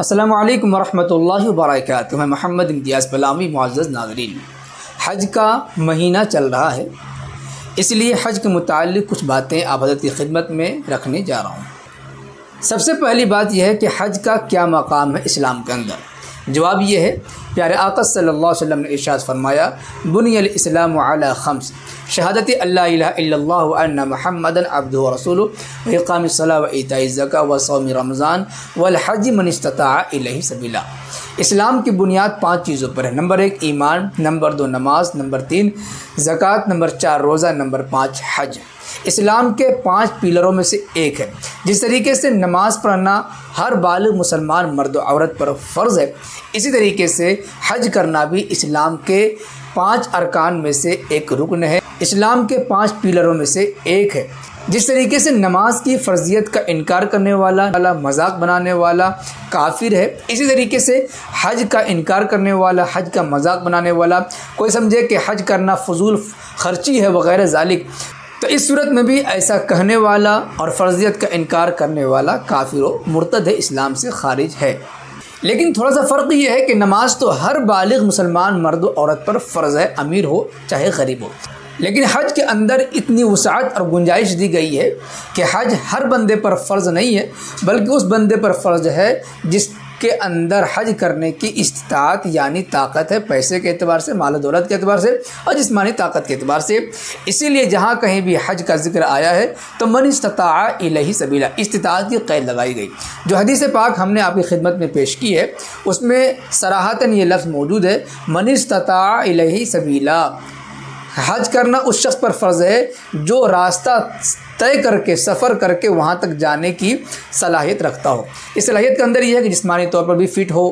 अस्सलामु अलैकुम वरहमतुल्लाहि वबरकातुहू। मैं मोहम्मद इम्तियाज़ बलामी। मुअज़्ज़ज़ नाज़रीन, हज का महीना चल रहा है, इसलिए हज के मुताल्लिक़ कुछ बातें आप हज़रत की खिदमत में रखने जा रहा हूँ। सबसे पहली बात यह है कि हज का क्या मकाम है इस्लाम के अंदर। जवाब यह है, प्यारे आका सल्लल्लाहु अलैहि वसल्लम ने इरशाद फरमाया, बुनियल इस्लामु अला खम्स शहादत अल्ला इलाहा इल्लल्लाहु व अन्ना मुहम्मदन अब्दुहु व रसूलुहु व इक़ामिस सलाह व इताइज़ ज़कात व सौमी रमज़ान वल हज मन इस्तताअ इलैहि सबीला। इस्लाम की बुनियाद 5 चीज़ों पर है। नंबर 1 ईमान, नंबर 2 नमाज, नंबर 3 ज़कात, नंबर 4 रोज़ा, नंबर 5 हज। इस्लाम के 5 पिलरों में से एक है। जिस तरीके से नमाज़ पढ़ना हर बालिग़ मुसलमान मर्द और औरत पर फ़र्ज़ है, इसी तरीके से हज करना भी इस्लाम के 5 अरकान में से एक रुकन है, इस्लाम के 5 पिलरों में से एक है। जिस तरीके से नमाज की फ़र्जियत का इनकार करने वाला मजाक बनाने वाला काफिर है, इसी तरीके से हज का इनकार करने वाला, हज का मजाक बनाने वाला, कोई समझे कि हज करना फजूल खर्ची है वगैरह ज़ालिक, तो इस सूरत में भी ऐसा कहने वाला और फ़र्जियत का इनकार करने वाला काफिर व मुर्तद है, इस्लाम से खारिज है। लेकिन थोड़ा सा फ़र्क ये है कि नमाज तो हर बालिग़ मुसलमान मर्द औरत पर फ़र्ज़ है, अमीर हो चाहे गरीब हो। लेकिन हज के अंदर इतनी वसाअत और गुंजाइश दी गई है कि हज हर बंदे पर फ़र्ज़ नहीं है, बल्कि उस बंदे पर फ़र्ज़ है जिसके अंदर हज करने की इस्तात यानी ताकत है, पैसे के एतबार से, माल दौलत के एतबार से और जिस्मानी ताकत के एतबार से। इसीलिए जहाँ कहीं भी हज का जिक्र आया है तो मन इस्तताअ इलैहि सबीला, इस्तिताअत की क़ैद लगाई गई। जो हदीस पाक हमने आपकी खिदमत में पेश की है उसमें सराहतन ये लफ्ज़ मौजूद है, मन इस्तताअ इलैहि सबीला। हज करना उस शख्स पर फ़र्ज़ है जो रास्ता तय करके, सफ़र करके वहाँ तक जाने की सलाहियत रखता हो। इस सलाहियत के अंदर यह है कि जिस्मानी तौर पर भी फ़िट हो,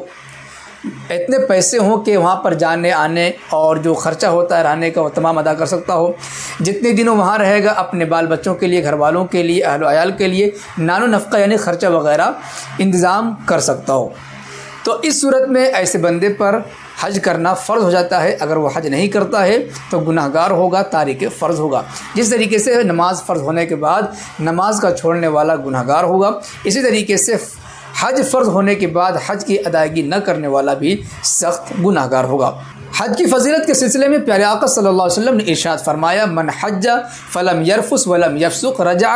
इतने पैसे हों कि वहाँ पर जाने आने और जो ख़र्चा होता है रहने का वो तमाम अदा कर सकता हो, जितने दिनों वहाँ रहेगा अपने बाल बच्चों के लिए, घर वालों के लिए, अहल अयाल के लिए नानो नफ़क़ा यानी ख़र्चा वगैरह इंतज़ाम कर सकता हो। तो इस सूरत में ऐसे बंदे पर हज करना फ़र्ज़ हो जाता है। अगर वो हज नहीं करता है तो गुनाहगार होगा, तारिक फ़र्ज़ होगा। जिस तरीके से नमाज फ़र्ज़ होने के बाद नमाज का छोड़ने वाला गुनाहगार होगा, इसी तरीके से हज फ़र्ज़ होने के बाद हज की अदायगी न करने वाला भी सख्त गुनाहगार होगा। हज की फजीलत के सिलसिले में प्यारे आका सल्लल्लाहु अलैहि वसल्लम ने इरशाद फरमाया, मन हज्जा फलम यरफुस वलम यफसुक रजा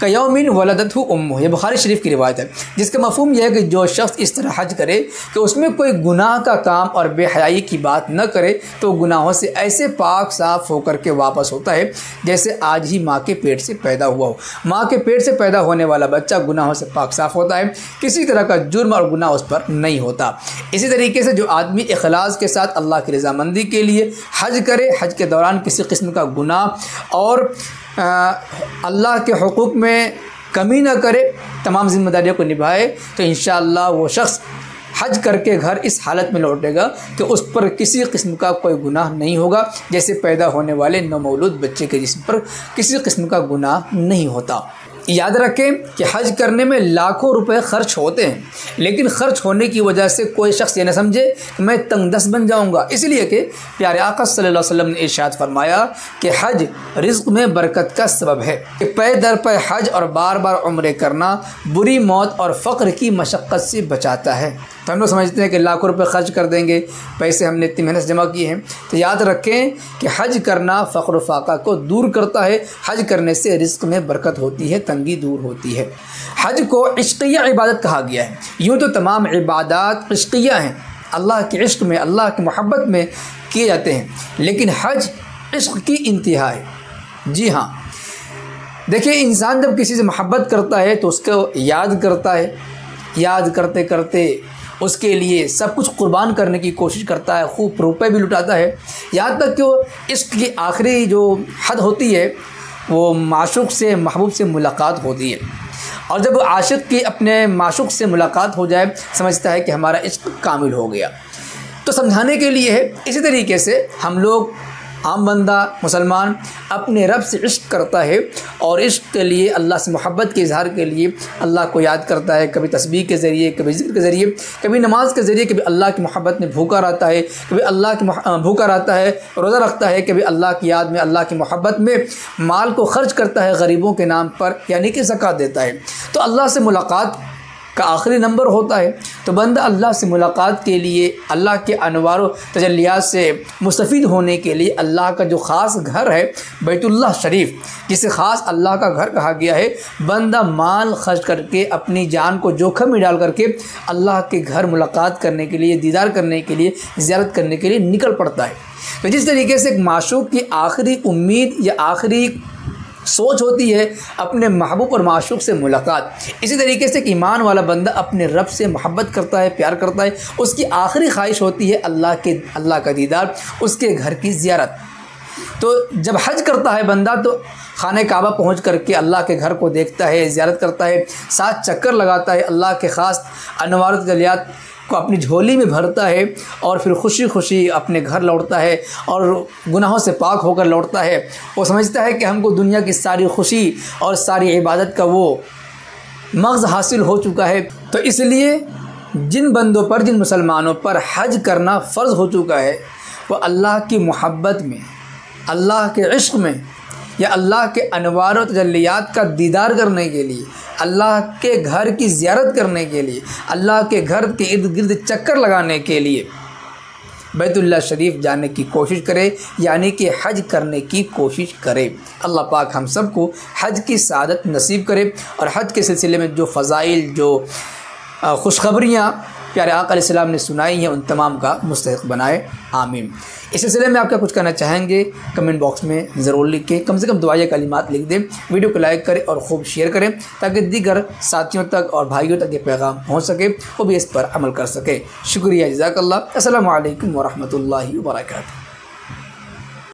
कयौमिन वलदतहु उम्मुहु। ये बुखारी शरीफ की रिवायत है, जिसका मफ़हूम यह है कि जो शख्स इस तरह हज करे कि उसमें कोई गुनाह का काम और बेहयाई की बात न करे तो गुनाहों से ऐसे पाक साफ़ होकर के वापस होता है जैसे आज ही माँ के पेट से पैदा हुआ हो। माँ के पेट से पैदा होने वाला बच्चा गुनाहों से पाक साफ़ होता है, किसी तरह का जुर्म और गुनाह उस पर नहीं होता। इसी तरीके से जो आदमी इखलास के साथ अल्लाह की रज़ामंदी के लिए हज करे, हज के दौरान किसी किस्म का गुनाह और अल्लाह के हुकूक में कमी न करे, तमाम ज़िम्मेदारियों को निभाए, तो इंशाअल्लाह वो शख्स हज करके घर इस हालत में लौटेगा कि उस पर किसी किस्म का कोई गुनाह नहीं होगा, जैसे पैदा होने वाले नवमौलूद बच्चे के जिस्म पर किसी किस्म का गुनाह नहीं होता। याद रखें कि हज करने में लाखों रुपए खर्च होते हैं, लेकिन खर्च होने की वजह से कोई शख्स ये न समझे कि मैं तंगदस्त बन जाऊंगा। इसलिए कि प्यारे आका सल्लल्लाहु अलैहि वसल्लम ने इरशाद फरमाया कि हज रिज़्क़ में बरकत का सबब है। पे दर पे हज और बार बार उम्रे करना बुरी मौत और फ़क्र की मशक्क़त से बचाता है। तो हम लोग समझते हैं कि लाखों रुपए खर्च कर देंगे, पैसे हमने इतनी मेहनत से जमा किए हैं, तो याद रखें कि हज करना फ़क्र फ़ाक़ा को दूर करता है। हज करने से रिज़्क़ में बरकत होती है, तंगी दूर होती है। हज को इश्क़िया इबादत कहा गया है। यूँ तो तमाम इबादत इश्क़िया हैं, अल्लाह के इश्क़ में, अल्लाह की मोहब्बत में किए जाते हैं, लेकिन हज इश्क़ की इंतहा है। जी हाँ, देखिए इंसान जब किसी से मोहब्बत करता है तो उसको याद करता है, याद करते करते उसके लिए सब कुछ कुर्बान करने की कोशिश करता है, खूब रुपए भी लुटाता है, यहाँ तक कि वो इश्क़ की आखिरी जो हद होती है वो माशूक़ से, महबूब से मुलाकात होती है। और जब आशिक़ की अपने माशूक़ से मुलाकात हो जाए, समझता है कि हमारा इश्क़ कामिल हो गया। तो समझाने के लिए है, इसी तरीके से हम लोग आम बंदा मुसलमान अपने रब से इश्क़ करता है और इश्क़ के लिए, अल्लाह से मोहब्बत के इज़हार के लिए अल्लाह को याद करता है, कभी तस्बीह के ज़रिए, कभी ज़िक्र के ज़रिए, कभी नमाज के ज़रिए, कभी अल्लाह की मोहब्बत में भूखा रहता है, कभी अल्लाह की भूखा रहता है, रोज़ा रखता है, कभी अल्लाह की याद में, अल्लाह की मोहब्बत में माल को ख़र्च करता है गरीबों के नाम पर, यानी कि ज़कात देता है। तो अल्लाह से मुलाकात का आखिरी नंबर होता है। तो बंदा अल्लाह से मुलाकात के लिए, अल्लाह के अनवार व तजल्लियात से मुस्तफ़ीद होने के लिए अल्लाह का जो ख़ास घर है बैतुल्लाह शरीफ, जिसे ख़ास अल्लाह का घर कहा गया है, बंदा माल खर्च करके अपनी जान को जोखिम में डाल करके अल्लाह के घर मुलाकात करने के लिए, दीदार करने के लिए, ज़ियारत करने के लिए निकल पड़ता है। तो जिस तरीके से एक माशूक़ की आखिरी उम्मीद या आखिरी सोच होती है अपने महबूब और माशूक़ से मुलाकात, इसी तरीके से एक ईमान वाला बंदा अपने रब से मोहब्बत करता है, प्यार करता है, उसकी आखिरी ख्वाहिश होती है अल्लाह का दीदार, उसके घर की ज़ियारत। तो जब हज करता है बंदा तो खाने काबा पहुँच करके अल्लाह के घर को देखता है, ज़ियारत करता है, 7 चक्कर लगाता है, अल्लाह के ख़ास अनवार तजल्लियात को अपनी झोली में भरता है और फिर खुशी खुशी अपने घर लौटता है और गुनाहों से पाक होकर लौटता है। वो समझता है कि हमको दुनिया की सारी खुशी और सारी इबादत का वो मग़ज़ हासिल हो चुका है। तो इसलिए जिन बंदों पर, जिन मुसलमानों पर हज करना फ़र्ज़ हो चुका है, वो अल्लाह की मोहब्बत में, अल्लाह के इश्क़ में या अल्लाह के अनवार व तजल्लियात का दीदार करने के लिए, अल्लाह के घर की ज़ियारत करने के लिए, अल्लाह के घर के इर्द गिर्द चक्कर लगाने के लिए बैतुल्लाह शरीफ जाने की कोशिश करे, यानी कि हज करने की कोशिश करे। अल्लाह पाक हम सबको हज की सआदत नसीब करे और हज के सिलसिले में जो फ़ज़ाइल, जो खुशखबरियाँ प्यारे आका अलैहिस्सलाम ने सुनाई हैं, उन तमाम का मुस्तहिक़ बनाए, आमीन। इस सिलसिले में आप क्या कुछ कहना चाहेंगे कमेंट बॉक्स में ज़रूर लिखें, कम से कम दुआए कलिमात लिख दें, वीडियो को लाइक करें और खूब शेयर करें ताकि दीगर साथियों तक और भाइयों तक ये पैगाम पहुँच सके, वो भी इस पर अमल कर सके। शुक्रिया, जज़ाकल्लाह। अस्सलामु अलैकुम व रहमतुल्लाहि व बरकातुहू।